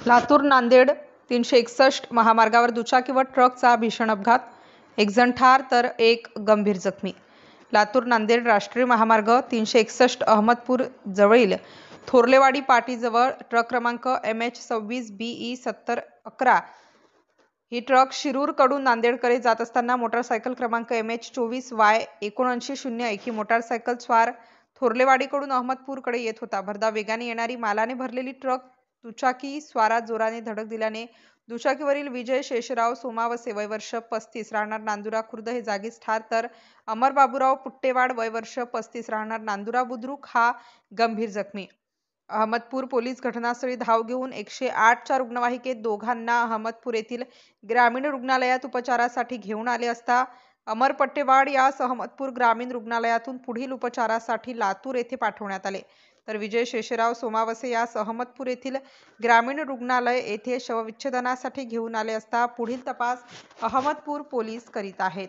लातूर नांदेड 361 महामार्गावर दुचाकी व ट्रकचा भीषण अपघात. एक जण ठार तर एक गंभीर जखमी. लातूर नांदेड राष्ट्रीय महामार्ग 361 अहमदपूर जवळील थोरलेवाडी पाटीजवळ ट्रक क्रमांक MH26 BE 7011 he truck Shirur कडून नांदेडकडे जात असताना मोटारसायकल क्रमांक MH24 Y 7901 ही मोटारसायकल स्वार थोरलेवाडीकडून अहमदपूरकडे येत होता. भरधाव वेगाने येणारी मालाने भरलेली ट्रक दुचाकी स्वारात जोराने धडक दिल्याने दुचाकीवरील विजय शेषराव सोमावसे वय वर्ष 35 राहणार नांदुरा खुर्द हे जागीच ठार तर अमर बाबूराव पुट्टेवाड वय वर्ष 35 राहणार नांदुरा बुद्रुक हा गंभीर जखमी. अहमदपूर पोलीस घटनास्थळी धाव घेऊन 108च्या रुग्णवाहिकेत दोघांना अहमदपूर येथील ग्रामीण रुग्णालयात उपचारासाठी घेऊन आले असता अमर पट्टेवाड यास अहमदपूर ग्रामीण रुग्णालयातून पुढील उपचारासाठी लातूर येथे पाठवण्यात आले, तर विजय शेषराव सोमावसे यास अहमदपूर येथील ग्रामीण रुग्णालय येथे शवविच्छेदनासाठी घेऊन आले असता पुढील तपास अहमदपूर पोलीस करीत आहेत.